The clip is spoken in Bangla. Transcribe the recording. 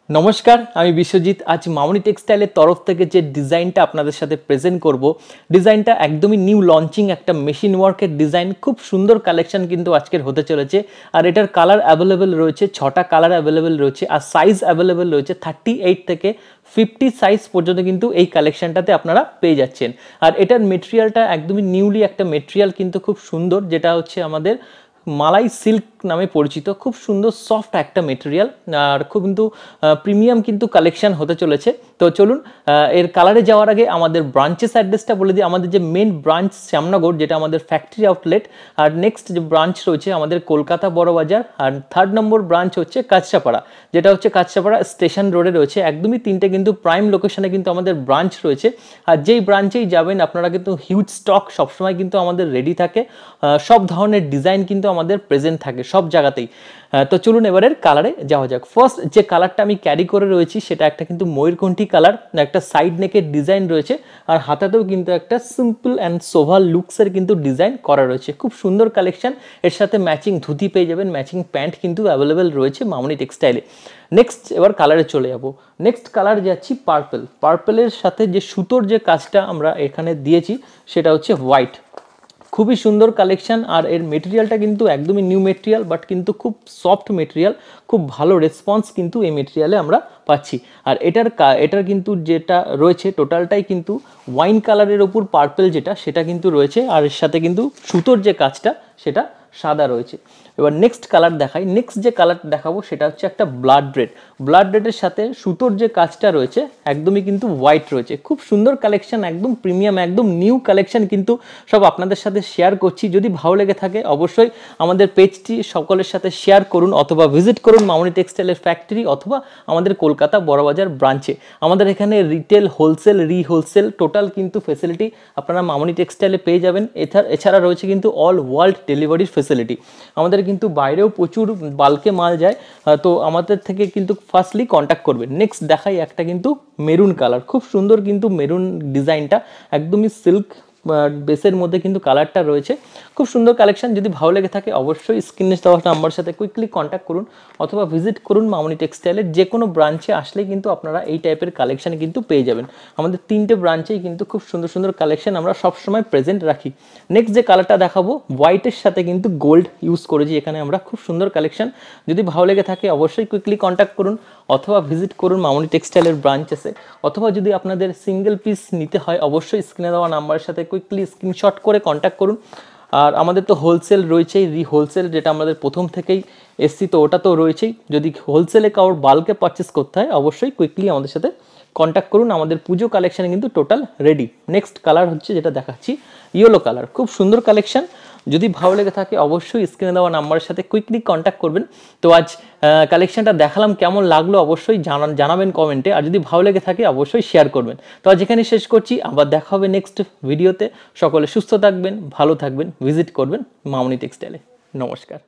নমস্কার, আমি বিশ্বজিৎ। আজ মামনি টেক্সটাইলের তরফ থেকে যে ডিজাইনটা আপনাদের সাথে প্রেজেন্ট করব, ডিজাইনটা একদমই নিউ লঞ্চিং একটা মেশিন ওয়ার্কের ডিজাইন। খুব সুন্দর কালেকশন কিন্তু আজকের হতে চলেছে। আর এটার কালার অ্যাভেলেবেল রয়েছে, 6টা কালার অ্যাভেলেবেল রয়েছে। আর সাইজ অ্যাভেলেবেল রয়েছে 38 থেকে 50 সাইজ পর্যন্ত কিন্তু এই কালেকশনটাতে আপনারা পেয়ে যাচ্ছেন। আর এটার মেটেরিয়ালটা একদমই নিউলি একটা মেটেরিয়াল, কিন্তু খুব সুন্দর, যেটা হচ্ছে আমাদের মালাই সিল্ক নামে পরিচিত। খুব সুন্দর সফট একটা মেটেরিয়াল, আর খুব কিন্তু প্রিমিয়াম কিন্তু কালেকশন হতে চলেছে। তো চলুন এর কালারে যাওয়ার আগে আমাদের ব্রাঞ্চেস অ্যাড্রেসটা বলে দিই। আমাদের যে মেন ব্রাঞ্চ শ্যামনগর, যেটা আমাদের ফ্যাক্টরি আউটলেট। আর নেক্সট যে ব্রাঞ্চ রয়েছে আমাদের কলকাতা বড়বাজার। আর 3rd নম্বর ব্রাঞ্চ হচ্ছে কাঁচরাপাড়া, যেটা হচ্ছে কাঁচরাপাড়া স্টেশন রোডে রয়েছে। একদমই তিনটে কিন্তু প্রাইম লোকেশনে কিন্তু আমাদের ব্রাঞ্চ রয়েছে। আর যেই ব্রাঞ্চেই যাবেন আপনারা কিন্তু হিউজ স্টক সবসময় কিন্তু আমাদের রেডি থাকে। সব ধরনের ডিজাইন কিন্তু আমাদের প্রেজেন্ট থাকে সব জায়গাতেই। তো চলুন এবারের কালারে যাওয়া যাক। ফার্স্ট যে কালারটা আমি ক্যারি করে রয়েছি সেটা একটা কিন্তু ময়ূরকণ্ঠী কালার, একটা সাইড নেকের ডিজাইন রয়েছে। আর হাতাতেও কিন্তু একটা সিম্পল অ্যান্ড সোভার লুকসের কিন্তু ডিজাইন করা রয়েছে। খুব সুন্দর কালেকশন। এর সাথে ম্যাচিং ধুতি পেয়ে যাবেন, ম্যাচিং প্যান্ট কিন্তু অ্যাভেলেবেল রয়েছে মামনি টেক্সটাইলে। নেক্সট এবার কালারে চলে যাব। নেক্সট কালার যাচ্ছি পার্পল। পার্পলের সাথে যে সুতোর যে কাজটা আমরা এখানে দিয়েছি সেটা হচ্ছে হোয়াইট। খুবই সুন্দর কালেকশন। আর এর মেটেরিয়ালটা কিন্তু একদমই নিউ মেটেরিয়াল, বাট কিন্তু খুব সফট মেটেরিয়াল। খুব ভালো রেসপন্স কিন্তু এই মেটেরিয়ালে আমরা পাচ্ছি। আর এটার কিন্তু যেটা রয়েছে টোটালটাই কিন্তু ওয়াইন কালারের ওপর পার্পল, সেটা কিন্তু রয়েছে। আর এর সাথে কিন্তু সুতোর যে কাজটা সেটা সাদা রয়েছে। এবার নেক্সট কালার দেখাই। নেক্সট যে কালার দেখাবো সেটা হচ্ছে একটা ব্লাড রেড। ব্লাড রেডের সাথে সুতোর যে কাজটা রয়েছে একদমই কিন্তু হোয়াইট রয়েছে। খুব সুন্দর কালেকশন, একদম প্রিমিয়াম, একদম নিউ কালেকশন কিন্তু সব আপনাদের সাথে শেয়ার করছি। যদি ভালো লেগে থাকে অবশ্যই আমাদের পেজটি সকলের সাথে শেয়ার করুন, অথবা ভিজিট করুন মামনি টেক্সটাইলের ফ্যাক্টরি, অথবা আমাদের কলকাতা বড়বাজার ব্রাঞ্চে। আমাদের এখানে রিটেল, হোলসেল, হোলসেল টোটাল কিন্তু ফেসিলিটি আপনারা মামনি টেক্সটাইলে পেয়ে যাবেন। এছাড়া রয়েছে কিন্তু অল ওয়ার্ল্ড ডেলিভারির ফেসিলিটি। আমাদের কিন্তু বাইরেও প্রচুর বাল্কে মাল যায়। তো আমাদের থেকে কিন্তু ফার্স্টলি কন্ট্যাক্ট করবেন। নেক্সট দেখাই একটা কিন্তু মেরুন কালার। খুব সুন্দর কিন্তু মেরুন ডিজাইনটা, একদমই সিল্ক বেসের মধ্যে কিন্তু কালারটা রয়েছে। খুব সুন্দর কালেকশন। যদি ভালো লেগে থাকে অবশ্যই স্ক্রিনে দেওয়া নাম্বারের সাথে কুইকলি কন্ট্যাক্ট করুন, অথবা ভিজিট করুন মামনি টেক্সটাইলের। যে কোনো ব্রাঞ্চে আসলে কিন্তু আপনারা এই টাইপের কালেকশন কিন্তু পেয়ে যাবেন। আমাদের 3টে ব্রাঞ্চেই কিন্তু খুব সুন্দর সুন্দর কালেকশন আমরা সবসময় প্রেজেন্ট রাখি। নেক্সট যে কালারটা দেখাবো হোয়াইটের সাথে কিন্তু গোল্ড ইউজ করেছি এখানে আমরা। খুব সুন্দর কালেকশন। যদি ভালো লেগে থাকে অবশ্যই কুইকলি কন্ট্যাক্ট করুন, অথবা ভিজিট করুন মামনি টেক্সটাইলের ব্রাঞ্চেসে। অথবা যদি আপনাদের সিঙ্গেল পিস নিতে হয় অবশ্যই স্ক্রিনে দেওয়া নাম্বারের সাথে কুইকলি স্ক্রিনশট করে কন্ট্যাক্ট করুন। আর আমাদের তো হোলসেল রয়েছেই, হোলসেল যেটা আমাদের প্রথম থেকেই এসছি, তো ওটা তো রয়েছেই। যদি হোলসেলে কারোর বাল্কে পারচেস করতে হয় অবশ্যই কুইকলি আমাদের সাথে কন্ট্যাক্ট করুন। আমাদের পুজো কালেকশানে কিন্তু টোটাল রেডি। নেক্সট কালার হচ্ছে যেটা দেখাচ্ছি ইয়েলো কালার। খুব সুন্দর কালেকশন। যদি ভালো লেগে থাকে অবশ্যই স্ক্রিনে দেওয়া নাম্বারের সাথে কুইকলি কন্ট্যাক্ট করবেন। তো আজ কালেকশনটা দেখালাম, কেমন লাগলো অবশ্যই জানাবেন কমেন্টে। আর যদি ভালো লেগে থাকে অবশ্যই শেয়ার করবেন। তো আজ এখানে শেষ করছি, আবার দেখা হবে নেক্সট ভিডিওতে। সকলে সুস্থ থাকবেন, ভালো থাকবেন, ভিজিট করবেন মামনি টেক্সটাইলে। নমস্কার।